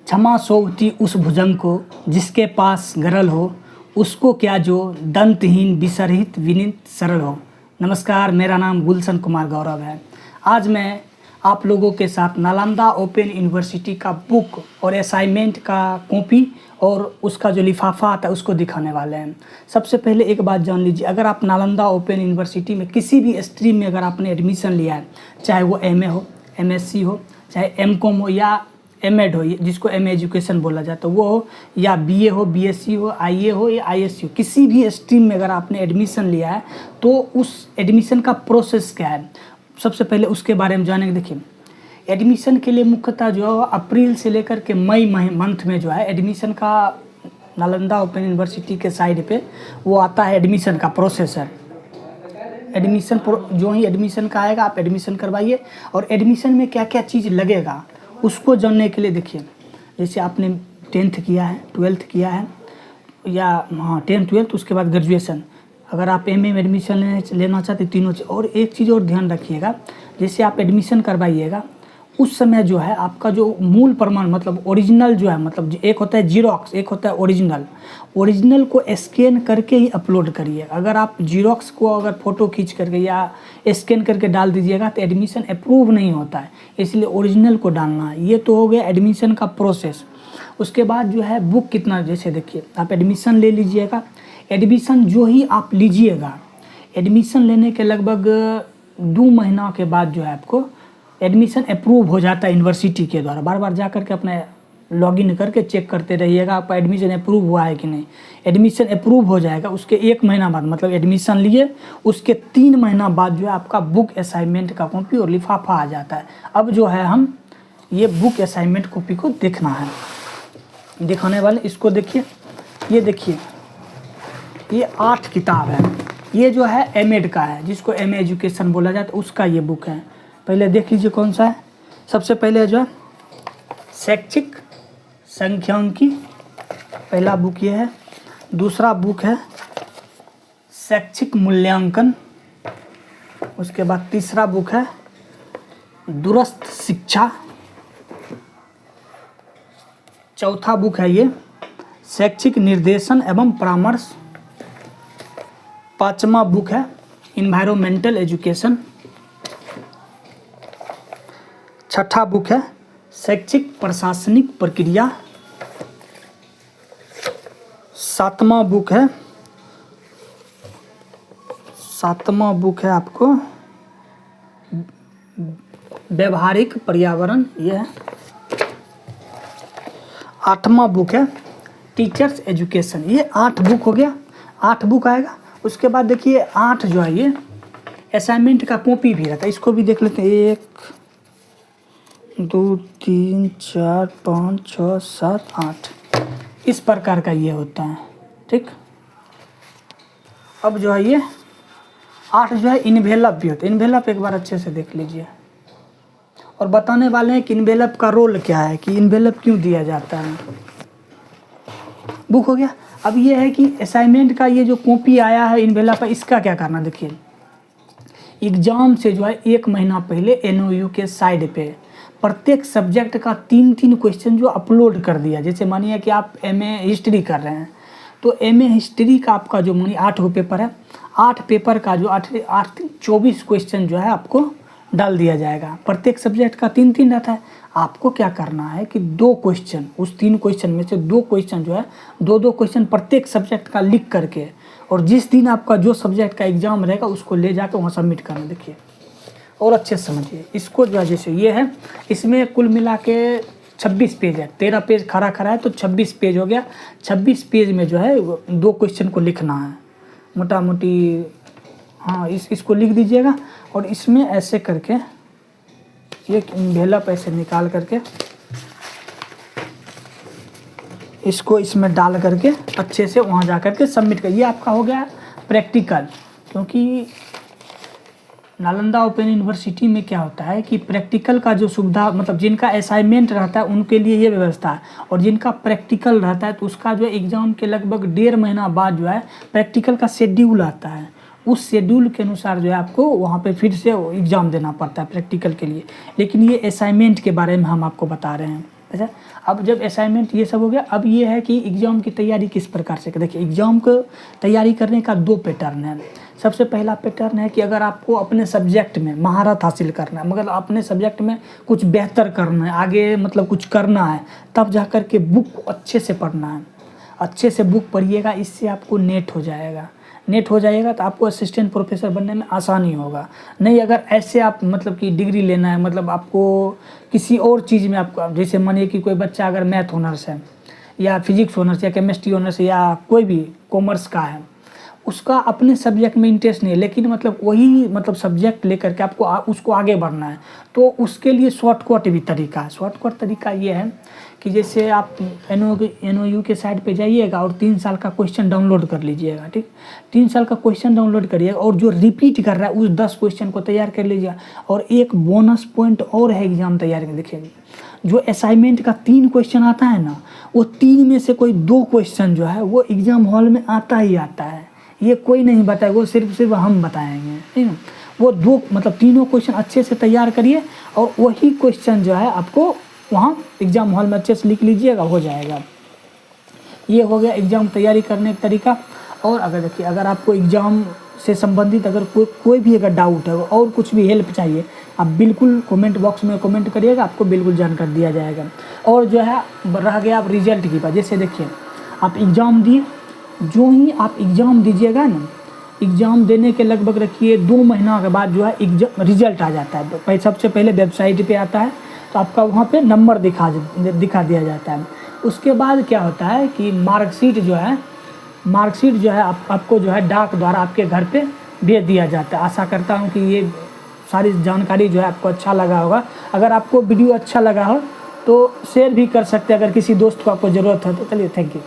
क्षमा सोवती उस भुजंग को जिसके पास गरल हो, उसको क्या जो दंतहीन विसरहित विनीत सरल हो। नमस्कार, मेरा नाम गुलशन कुमार गौरव है। आज मैं आप लोगों के साथ नालंदा ओपन यूनिवर्सिटी का बुक और असाइनमेंट का कॉपी और उसका जो लिफाफा आता है उसको दिखाने वाले हैं। सबसे पहले एक बात जान लीजिए, अगर आप नालंदा ओपन यूनिवर्सिटी में किसी भी स्ट्रीम में अगर आपने एडमिशन लिया है, चाहे वो एमए हो, एमएससी हो, चाहे एमकॉम हो या एमएड हो, जिसको एम एजुकेशन बोला जाता है वो हो, या बीए हो, बीएससी हो, आईए हो या आईएससी हो, किसी भी स्ट्रीम में अगर आपने एडमिशन लिया है तो उस एडमिशन का प्रोसेस क्या है, सबसे पहले उसके बारे में जानेंगे। देखिए, एडमिशन के लिए मुख्यतः जो है अप्रैल से लेकर के मई मंथ में जो है एडमिशन का नालंदा ओपन यूनिवर्सिटी के साइड पे वो आता है एडमिशन का प्रोसेसर। एडमिशन जो ही एडमिशन का आएगा आप एडमिशन करवाइए, और एडमिशन में क्या क्या चीज़ लगेगा उसको जानने के लिए देखिए, जैसे आपने 10th किया है, 12th किया है, या 10th 12th उसके बाद ग्रेजुएशन, अगर आप एमए में एडमिशन लेना चाहते तीनों चीज़। और एक चीज़ और ध्यान रखिएगा, जैसे आप एडमिशन करवाइएगा उस समय जो है आपका जो मूल प्रमाण मतलब ओरिजिनल जो है, मतलब एक होता है जीरोक्स, एक होता है ओरिजिनल को स्कैन करके ही अपलोड करिए। अगर आप जीरोक्स को अगर फ़ोटो खींच करके या स्कैन करके डाल दीजिएगा तो एडमिशन अप्रूव नहीं होता है, इसलिए ओरिजिनल को डालना है। ये तो हो गया एडमिशन का प्रोसेस। उसके बाद जो है बुक कितना, जैसे देखिए आप एडमिशन ले लीजिएगा, एडमिशन जो ही आप लीजिएगा, एडमिशन लेने के लगभग 2 महीना के बाद जो है आपको एडमिशन अप्रूव हो जाता है यूनिवर्सिटी के द्वारा। बार बार जा कर के अपने लॉगिन करके चेक करते रहिएगा आपका एडमिशन अप्रूव हुआ है कि नहीं। एडमिशन अप्रूव हो जाएगा उसके 1 महीना बाद, मतलब एडमिशन लिए उसके 3 महीना बाद जो है आपका बुक असाइनमेंट का कॉपी और लिफाफा आ जाता है। अब जो है हम ये बुक असाइनमेंट कॉपी को देखना है, दिखाने वाले। इसको देखिए, ये देखिए, ये 8 किताब है। ये जो है एमएड का है, जिसको एमए एजुकेशन बोला जाता है, उसका ये बुक है। पहले देख लीजिए कौन सा है। सबसे पहले जो है शैक्षिक सांख्यिकी, पहला बुक ये है। दूसरा बुक है शैक्षिक मूल्यांकन। उसके बाद तीसरा बुक है दूरस्थ शिक्षा। चौथा बुक है ये शैक्षिक निर्देशन एवं परामर्श। 5वां बुक है इन्वायरमेंटल एजुकेशन। 6ठा बुक है शैक्षिक प्रशासनिक प्रक्रिया। 7वां बुक है आपको व्यवहारिक पर्यावरण, ये है। 8वां बुक है टीचर्स एजुकेशन। ये 8 बुक हो गया, 8 बुक आएगा। उसके बाद देखिए 8 जो है ये असाइनमेंट का कॉपी भी रहता है, इसको भी देख लेते हैं। 1 2 3 4 5 6 7 8 इस प्रकार का ये होता है, ठीक। अब जो है ये 8 जो है इन्वेलप भी होता है। इन्वेलप एक बार अच्छे से देख लीजिए, और बताने वाले हैं कि इन्वेलप का रोल क्या है, कि इन्वेलप क्यों दिया जाता है। बुक हो गया। अब ये है कि असाइनमेंट का ये जो कॉपी आया है इन्वेलप है, इसका क्या करना। देखिए, एग्ज़ाम से जो है 1 महीना पहले एनओयू के साइड पे प्रत्येक सब्जेक्ट का 3-3 क्वेश्चन जो अपलोड कर दिया। जैसे मानिए कि आप एमए हिस्ट्री कर रहे हैं, तो एमए हिस्ट्री का आपका जो मानिए 8 पेपर है, 8 पेपर का जो 8 24 क्वेश्चन जो है आपको डाल दिया जाएगा। प्रत्येक सब्जेक्ट का 3-3 रहता है। आपको क्या करना है कि 2 क्वेश्चन, उस 3 क्वेश्चन में से 2 क्वेश्चन जो है 2-2 क्वेश्चन प्रत्येक सब्जेक्ट का लिख करके, और जिस दिन आपका जो सब्जेक्ट का एग्ज़ाम रहेगा उसको ले जाकर वहाँ सबमिट करना। देखिए और अच्छे से समझिए इसको जो है, जैसे ये है, इसमें कुल मिला के 26 पेज है। 13 पेज खड़ा है तो 26 पेज हो गया। 26 पेज में जो है 2 क्वेश्चन को लिखना है मोटा मोटी। हाँ, इसको लिख दीजिएगा, और इसमें ऐसे करके ये एनवेलप ऐसे निकाल करके इसको इसमें डाल करके अच्छे से वहाँ जा करके सबमिट कर। ये आपका हो गया प्रैक्टिकल, क्योंकि नालंदा ओपन यूनिवर्सिटी में क्या होता है कि प्रैक्टिकल का जो सुविधा, मतलब जिनका असाइनमेंट रहता है उनके लिए ये व्यवस्था है, और जिनका प्रैक्टिकल रहता है तो उसका जो एग्ज़ाम के लगभग 1.5 महीना बाद जो है प्रैक्टिकल का शेड्यूल आता है। उस शेड्यूल के अनुसार जो है आपको वहाँ पे फिर से एग्ज़ाम देना पड़ता है प्रैक्टिकल के लिए। लेकिन ये असाइनमेंट के बारे में हम आपको बता रहे हैं। अच्छा, अब जब असाइनमेंट ये सब हो गया, अब ये है कि एग्ज़ाम की तैयारी किस प्रकार से। देखिए एग्ज़ाम को तैयारी करने का 2 पैटर्न है। सबसे पहला पैटर्न है कि अगर आपको अपने सब्जेक्ट में महारत हासिल करना है, मगर अपने सब्जेक्ट में कुछ बेहतर करना है, आगे मतलब कुछ करना है, तब जा कर के बुक को अच्छे से पढ़ना है। अच्छे से बुक पढ़िएगा, इससे आपको नेट हो जाएगा। नेट हो जाएगा तो आपको असिस्टेंट प्रोफेसर बनने में आसानी होगा। नहीं अगर ऐसे आप मतलब कि डिग्री लेना है, मतलब आपको किसी और चीज़ में आपको, जैसे मानिए कि कोई बच्चा अगर मैथ ऑनर्स है या फिजिक्स ऑनर्स या केमिस्ट्री ऑनर्स या कोई भी कॉमर्स का है, उसका अपने सब्जेक्ट में इंटरेस्ट नहीं है, लेकिन मतलब वही मतलब सब्जेक्ट लेकर के आपको उसको आगे बढ़ना है, तो उसके लिए शॉर्टकट भी तरीका है। शॉर्टकट तरीका ये है कि जैसे आप NOU के साइट पे जाइएगा और 3 साल का क्वेश्चन डाउनलोड कर लीजिएगा। ठीक, 3 साल का क्वेश्चन डाउनलोड करिएगा और जो रिपीट कर रहा है उस 10 क्वेश्चन को तैयार कर लीजिएगा। और एक बोनस पॉइंट और है एग्जाम तैयारी में, देखिए जो असाइनमेंट का 3 क्वेश्चन आता है ना, वो 3 में से कोई 2 क्वेश्चन जो है वो एग्जाम हॉल में आता ही आता है। ये कोई नहीं बताएगा, वो सिर्फ हम बताएंगे। ठीक है, वो 2 मतलब तीनों क्वेश्चन अच्छे से तैयार करिए और वही क्वेश्चन जो है आपको वहाँ एग्ज़ाम हॉल में अच्छे से लिख लीजिएगा, हो जाएगा। ये हो गया एग्ज़ाम तैयारी करने का तरीका। और अगर देखिए अगर आपको एग्ज़ाम से संबंधित अगर कोई भी अगर डाउट है और कुछ भी हेल्प चाहिए, आप बिल्कुल कमेंट बॉक्स में कमेंट करिएगा, आपको बिल्कुल जानकारी दिया जाएगा। और जो है रह गया आप रिजल्ट की बात, जैसे देखिए आप एग्ज़ाम दिए, जो ही आप एग्ज़ाम दीजिएगा ना, एग्ज़ाम देने के लगभग रखिए 2 महीना के बाद जो है एग्जाम रिजल्ट आ जाता है। सबसे पहले वेबसाइट पे आता है, तो आपका वहाँ पे नंबर दिखा दिया जाता है। उसके बाद क्या होता है कि मार्कशीट जो है आपको जो है डाक द्वारा आपके घर पे भेज दिया जाता है। आशा करता हूँ कि ये सारी जानकारी जो है आपको अच्छा लगा होगा। अगर आपको वीडियो अच्छा लगा हो तो शेयर भी कर सकते हैं, अगर किसी दोस्त को आपको ज़रूरत है तो। चलिए, थैंक यू।